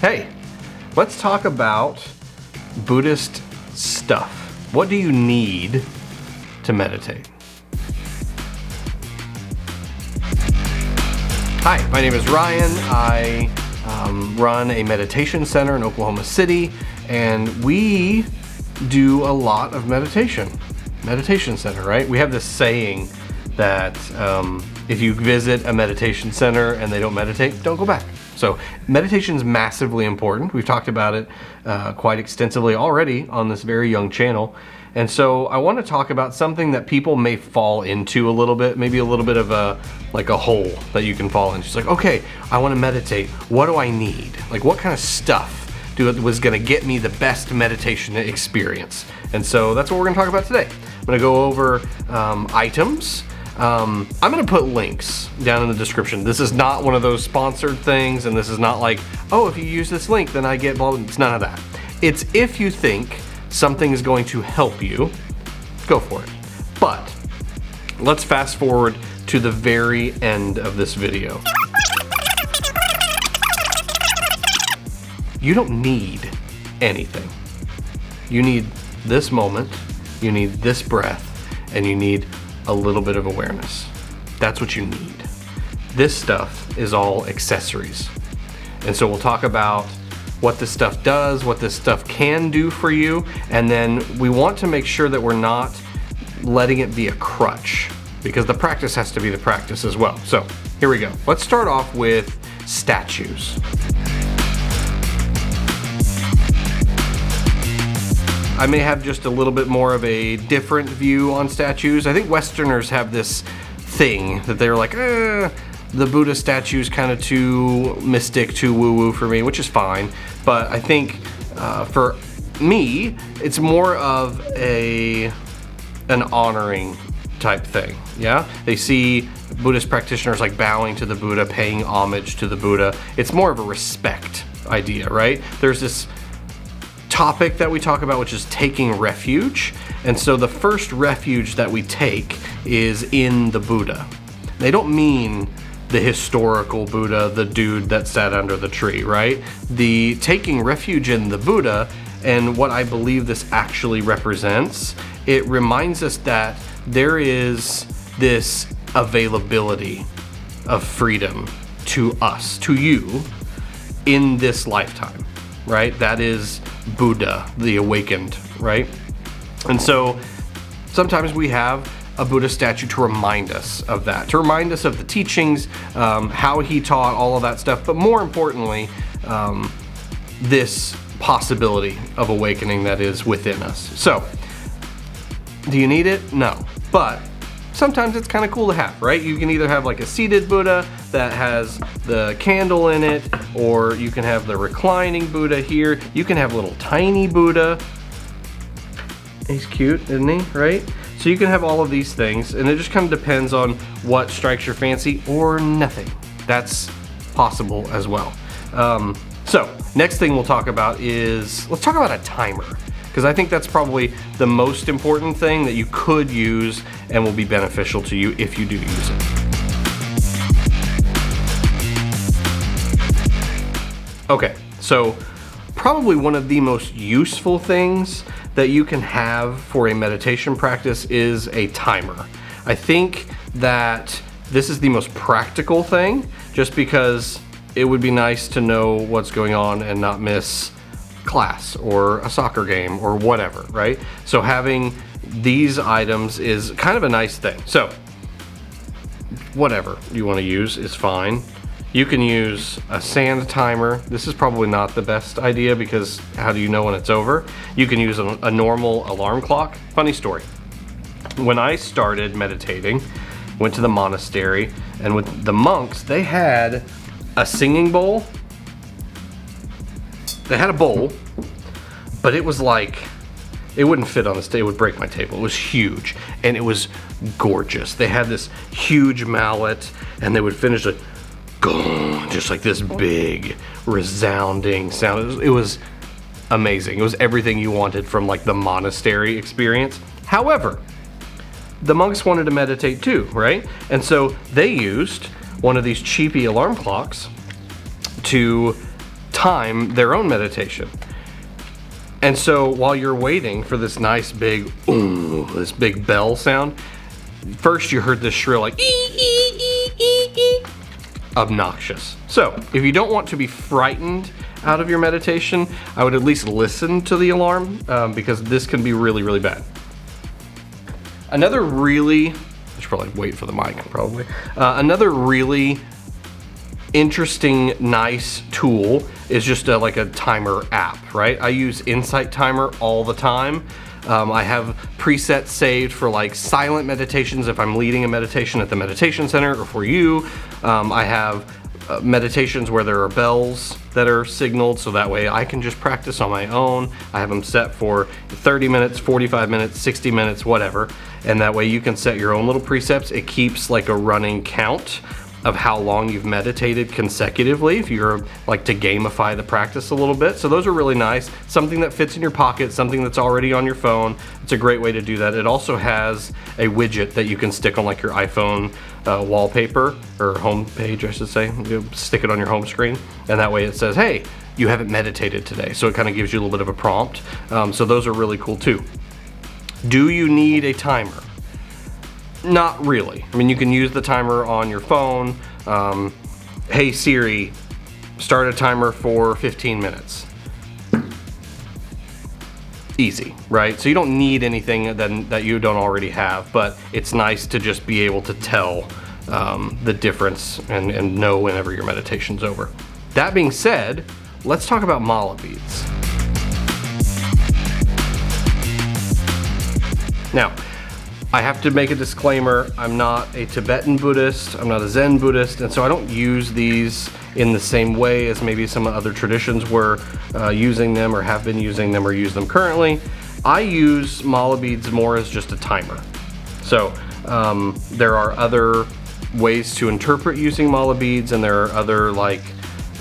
Hey, let's talk about Buddhist stuff. What do you need to meditate? Hi, my name is Ryan. I run a meditation center in Oklahoma City, and we do a lot of meditation. Meditation center, right? We have this saying that if you visit a meditation center and they don't meditate, don't go back. So meditation is massively important. We've talked about it quite extensively already on this very young channel. And so I want to talk about something that people may fall into a little bit, maybe a little bit of a hole that you can fall into. It's like, okay, I want to meditate. What do I need? Like, what kind of stuff was going to get me the best meditation experience? And so that's what we're going to talk about today. I'm going to go over items. I'm going to put links down in the description. This is not one of those sponsored things, and this is not like, oh, if you use this link, then I get blah, blah. It's none of that. It's if you think something is going to help you, go for it. But let's fast forward to the very end of this video. You don't need anything. You need this moment, you need this breath, and you need a little bit of awareness. That's what you need. This stuff is all accessories. And so we'll talk about what this stuff does, what this stuff can do for you, and then we want to make sure that we're not letting it be a crutch, because the practice has to be the practice as well. So here we go. Let's start off with statues. I may have just a little bit more of a different view on statues. I think Westerners have this thing that they're like, the Buddha statue's kind of too mystic, too woo-woo for me, which is fine. But I think for me, it's more of an honoring type thing, yeah? They see Buddhist practitioners like bowing to the Buddha, paying homage to the Buddha. It's more of a respect idea, right? There's this topic that we talk about, which is taking refuge. And so the first refuge that we take is in the Buddha. They don't mean the historical Buddha, the dude that sat under the tree, right? The taking refuge in the Buddha, and what I believe this actually represents, it reminds us that there is this availability of freedom to us, to you, in this lifetime, right? That is Buddha, the awakened, right? And so sometimes we have a Buddha statue to remind us of that, to remind us of the teachings, how he taught, all of that stuff, but more importantly, this possibility of awakening that is within us. So, do you need it? No. But sometimes it's kind of cool to have, right? You can either have like a seated Buddha that has the candle in it, or you can have the reclining Buddha here. You can have little tiny Buddha. He's cute, isn't he? Right? So you can have all of these things, and it just kind of depends on what strikes your fancy, or nothing. That's possible as well. So next thing we'll talk about is, let's talk about a timer, because I think that's probably the most important thing that you could use and will be beneficial to you if you do use it. Okay, so probably one of the most useful things that you can have for a meditation practice is a timer. I think that this is the most practical thing, just because it would be nice to know what's going on and not miss class or a soccer game or whatever, right? So having these items is kind of a nice thing. So whatever you want to use is fine. You can use a sand timer. This is probably not the best idea, because how do you know when it's over? You can use a normal alarm clock. Funny story. When I started meditating, went to the monastery, and with the monks, they had a singing bowl. They had a bowl, but it was like, it wouldn't fit on the stage, it would break my table. It was huge, and it was gorgeous. They had this huge mallet, and they would finish it just like this big resounding sound. It was amazing. It was everything you wanted from like the monastery experience. However, the monks wanted to meditate too, right? And so they used one of these cheapy alarm clocks to time their own meditation. And so while you're waiting for this nice big, ooh, this big bell sound, first you heard this shrill like, obnoxious. So if you don't want to be frightened out of your meditation, I would at least listen to the alarm because this can be really, really bad. Another really, I should probably wait for the mic probably. Another really interesting, nice tool is just like a timer app, right? I use Insight Timer all the time. I have presets saved for like silent meditations if I'm leading a meditation at the meditation center or for you. I have meditations where there are bells that are signaled, so that way I can just practice on my own. I have them set for 30 minutes, 45 minutes, 60 minutes, whatever. And that way you can set your own little precepts. It keeps like a running count of how long you've meditated consecutively if you're like to gamify the practice a little bit. So those are really nice. Something that fits in your pocket, something that's already on your phone. It's a great way to do that. It also has a widget that you can stick on like your iPhone wallpaper or home page, I should say. You stick it on your home screen, and that way it says, hey, you haven't meditated today. So it kind of gives you a little bit of a prompt. So those are really cool too. Do you need a timer? Not really. I mean, you can use the timer on your phone. Hey Siri, start a timer for 15 minutes. Easy, right? So you don't need anything that you don't already have, but it's nice to just be able to tell the difference and know whenever your meditation's over. That being said, let's talk about mala beads. Now, I have to make a disclaimer, I'm not a Tibetan Buddhist, I'm not a Zen Buddhist, and so I don't use these in the same way as maybe some other traditions were using them or have been using them or use them currently. I use mala beads more as just a timer. So there are other ways to interpret using mala beads, and there are other like,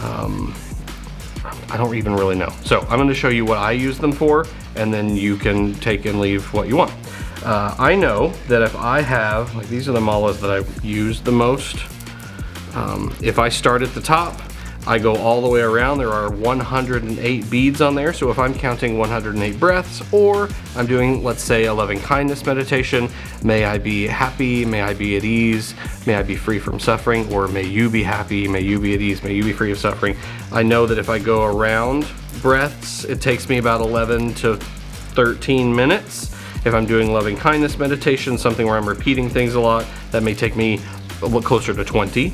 I don't even really know. So I'm going to show you what I use them for, and then you can take and leave what you want. I know that if I have, like these are the malas that I use the most. If I start at the top, I go all the way around. There are 108 beads on there. So if I'm counting 108 breaths, or I'm doing, let's say, a loving kindness meditation, may I be happy, may I be at ease, may I be free from suffering, or may you be happy, may you be at ease, may you be free of suffering. I know that if I go around breaths, it takes me about 11 to 13 minutes. If I'm doing loving kindness meditation, something where I'm repeating things a lot, that may take me a little closer to 20.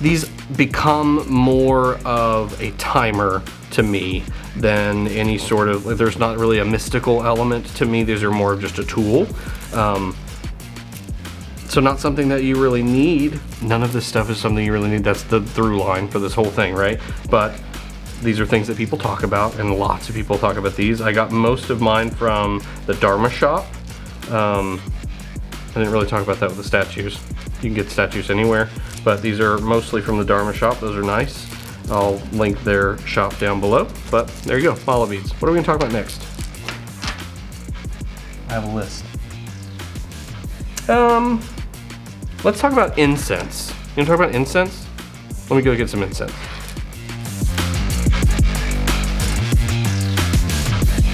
These become more of a timer to me than any sort of, there's not really a mystical element to me. These are more of just a tool. So not something that you really need. None of this stuff is something you really need. That's the through line for this whole thing, right? But these are things that people talk about, and lots of people talk about these. I got most of mine from the Dharma shop. I didn't really talk about that with the statues. You can get statues anywhere, but these are mostly from the Dharma shop. Those are nice. I'll link their shop down below, but there you go, mala beads. What are we gonna talk about next? I have a list. Let's talk about incense. You wanna talk about incense? Let me go get some incense.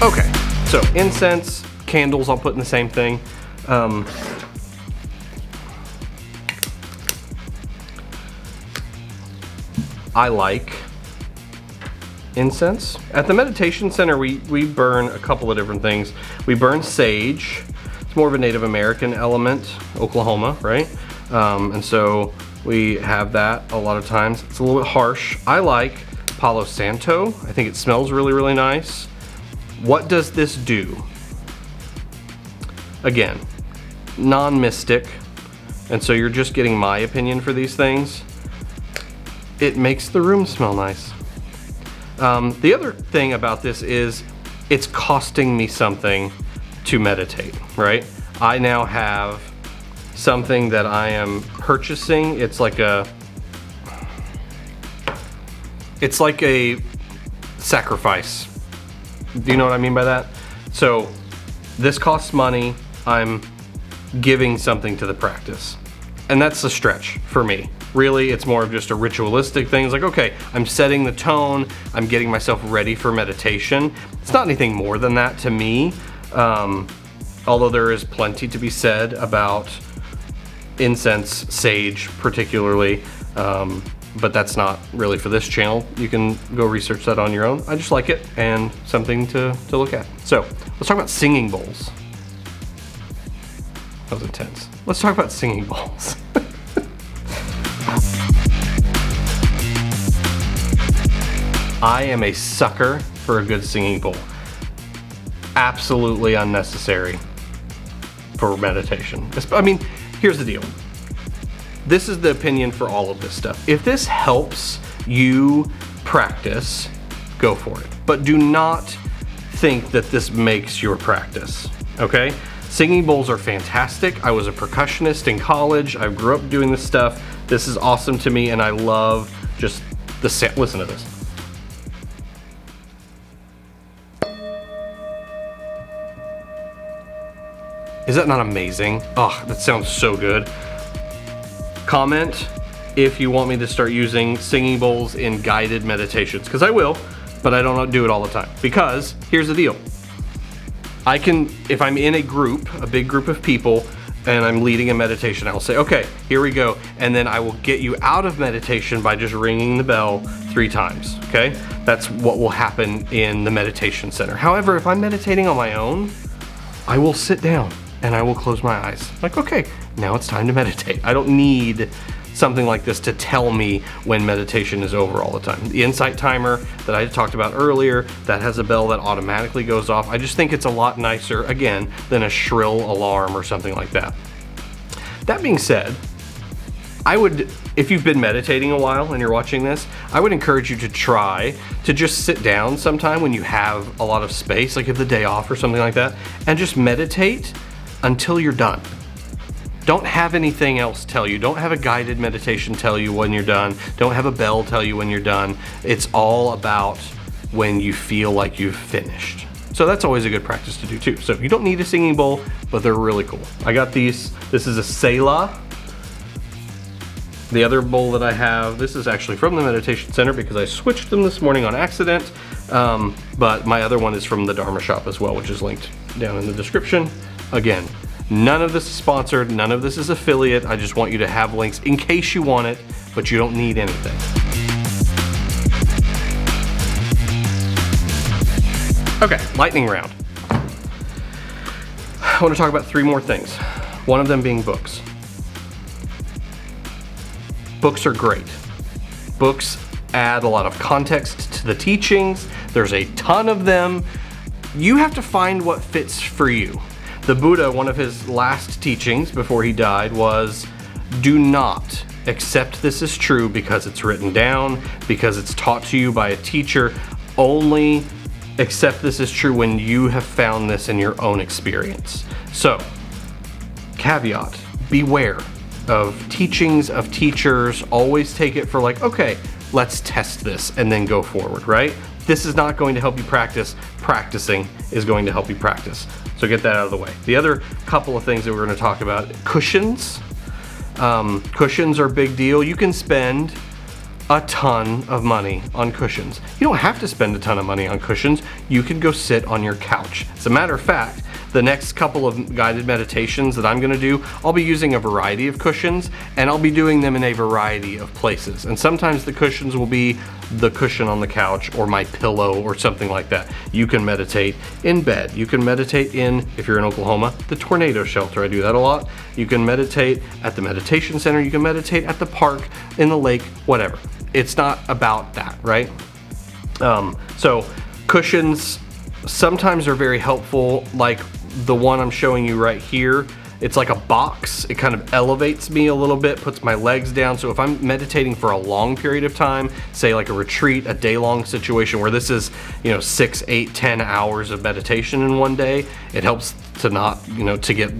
Okay, so incense, candles, I'll put in the same thing. I like incense. At the meditation center, we burn a couple of different things. We burn sage. It's more of a Native American element, Oklahoma, right? And so we have that a lot of times. It's a little bit harsh. I like Palo Santo. I think it smells really, really nice. What does this do? Again, non-mystic, and so you're just getting my opinion for these things. It makes the room smell nice. The other thing about this is it's costing me something to meditate, right? I now have something that I am purchasing. It's like a sacrifice. Do you know what I mean by that? So this costs money. I'm giving something to the practice. And that's a stretch for me. Really, it's more of just a ritualistic thing. It's like, okay, I'm setting the tone, I'm getting myself ready for meditation. It's not anything more than that to me, although there is plenty to be said about incense, sage particularly, but that's not really for this channel. You can go research that on your own. I just like it and something to look at. So let's talk about singing bowls. That was intense. Let's talk about singing bowls. I am a sucker for a good singing bowl. Absolutely unnecessary for meditation. I mean, here's the deal. This is the opinion for all of this stuff. If this helps you practice, go for it. But do not think that this makes your practice, okay? Singing bowls are fantastic. I was a percussionist in college. I grew up doing this stuff. This is awesome to me, and I love just the sound. Listen to this. Is that not amazing? Oh, that sounds so good. Comment if you want me to start using singing bowls in guided meditations, because I will, but I don't do it all the time. Because here's the deal. I can, if I'm in a group, a big group of people, and I'm leading a meditation, I'll say, okay, here we go. And then I will get you out of meditation by just ringing the bell 3 times, okay? That's what will happen in the meditation center. However, if I'm meditating on my own, I will sit down and I will close my eyes. Like, okay, now it's time to meditate. I don't need something like this to tell me when meditation is over all the time. The insight timer that I talked about earlier, that has a bell that automatically goes off. I just think it's a lot nicer, again, than a shrill alarm or something like that. That being said, I would, if you've been meditating a while and you're watching this, I would encourage you to try to just sit down sometime when you have a lot of space, like if the day off or something like that, and just meditate until you're done. Don't have anything else tell you. Don't have a guided meditation tell you when you're done. Don't have a bell tell you when you're done. It's all about when you feel like you've finished. So that's always a good practice to do too. So you don't need a singing bowl, but they're really cool. I got these. This is a Selah. The other bowl that I have, this is actually from the meditation center because I switched them this morning on accident. But my other one is from the Dharma shop as well, which is linked down in the description. Again, none of this is sponsored, none of this is affiliate. I just want you to have links in case you want it, but you don't need anything. Okay, lightning round. I want to talk about 3 more things. One of them being books. Books are great. Books add a lot of context to the teachings. There's a ton of them. You have to find what fits for you. The Buddha, one of his last teachings before he died was, do not accept this as true because it's written down, because it's taught to you by a teacher. Only accept this as true when you have found this in your own experience. So, caveat, beware of teachings of teachers. Always take it for like, okay, let's test this and then go forward, right? This is not going to help you practice. Practicing is going to help you practice. So get that out of the way. The other couple of things that we're going to talk about, cushions. Cushions are a big deal. You can spend a ton of money on cushions. You don't have to spend a ton of money on cushions. You can go sit on your couch. As a matter of fact, the next couple of guided meditations that I'm going to do, I'll be using a variety of cushions, and I'll be doing them in a variety of places. And sometimes the cushions will be the cushion on the couch or my pillow or something like that. You can meditate in bed. You can meditate in, if you're in Oklahoma, the tornado shelter. I do that a lot. You can meditate at the meditation center. You can meditate at the park, in the lake, whatever. It's not about that, right? So cushions sometimes are very helpful, like the one I'm showing you right here. It's like a box. It kind of elevates me a little bit, puts my legs down. So if I'm meditating for a long period of time, say like a retreat, a day-long situation where this is, 6, 8, 10 hours of meditation in one day, it helps to not, to get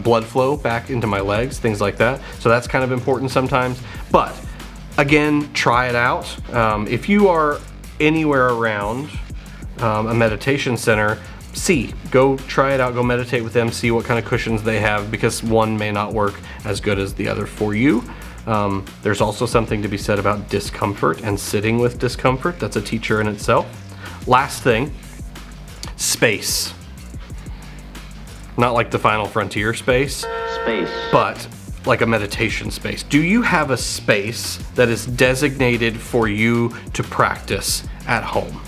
blood flow back into my legs, things like that. So that's kind of important sometimes. But again, try it out. If you are anywhere around a meditation center, go try it out, go meditate with them, see what kind of cushions they have, because one may not work as good as the other for you. There's also something to be said about discomfort and sitting with discomfort. That's a teacher in itself. Last thing, space. Not like the Final Frontier space, but like a meditation space. Do you have a space that is designated for you to practice at home?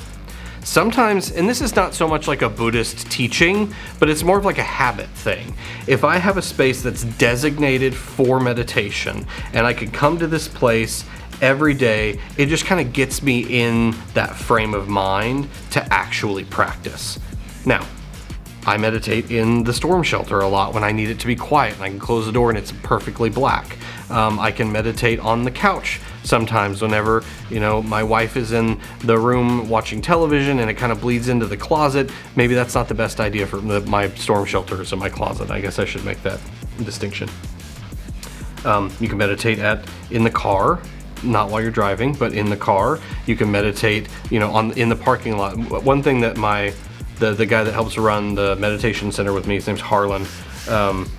Sometimes, and this is not so much like a Buddhist teaching, but it's more of like a habit thing. If I have a space that's designated for meditation and I could come to this place every day, it just kind of gets me in that frame of mind to actually practice. Now, I meditate in the storm shelter a lot when I need it to be quiet and I can close the door and it's perfectly black. I can meditate on the couch sometimes whenever, my wife is in the room watching television and it kind of bleeds into the closet. Maybe that's not the best idea for my storm shelter is in my closet. I guess I should make that distinction. You can meditate in the car, not while you're driving, but in the car. You can meditate, in the parking lot. One thing that the guy that helps run the meditation center with me, his name's Harlan,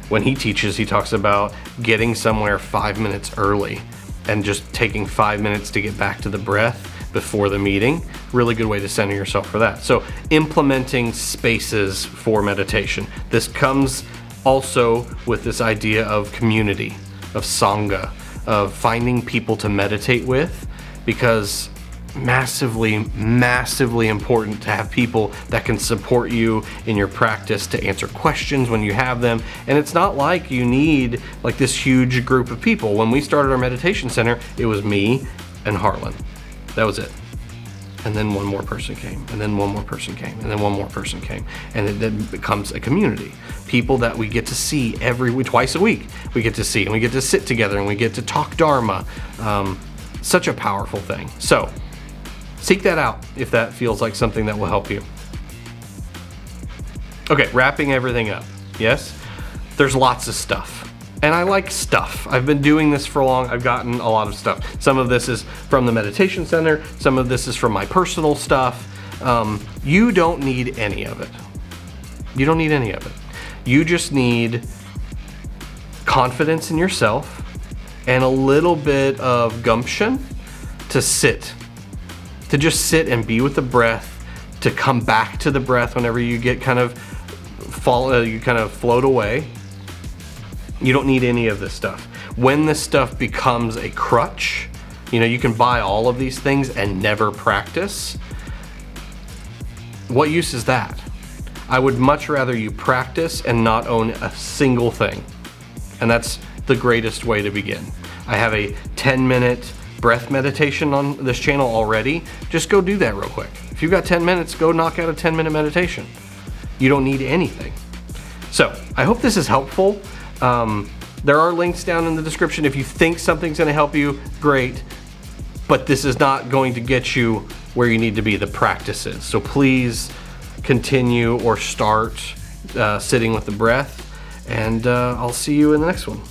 when he teaches, he talks about getting somewhere 5 minutes early and just taking 5 minutes to get back to the breath before the meeting. Really good way to center yourself for that. So implementing spaces for meditation. This comes also with this idea of community, of sangha, of finding people to meditate with, because massively important to have people that can support you in your practice, to answer questions when you have them. And it's not like you need like this huge group of people. When we started our meditation center, it was me and Harlan. That was it. And then one more person came, and then one more person came, and then one more person came. And it then becomes a community. People that we get to see twice a week. We get to see, and we get to sit together, and we get to talk Dharma. Such a powerful thing. So seek that out if that feels like something that will help you. Okay, wrapping everything up. Yes, there's lots of stuff. And I like stuff. I've been doing this for long. I've gotten a lot of stuff. Some of this is from the meditation center. Some of this is from my personal stuff. You don't need any of it. You don't need any of it. You just need confidence in yourself and a little bit of gumption to just sit and be with the breath, to come back to the breath whenever you get you kind of float away. You don't need any of this stuff. When this stuff becomes a crutch, you can buy all of these things and never practice. What use is that? I would much rather you practice and not own a single thing. And that's the greatest way to begin. I have a 10-minute breath meditation on this channel already. Just go do that real quick. If you've got 10 minutes, go knock out a 10-minute meditation. You don't need anything. So I hope this is helpful. There are links down in the description. If you think something's going to help you, great. But this is not going to get you where you need to be, the practices. So please continue or start sitting with the breath. And I'll see you in the next one.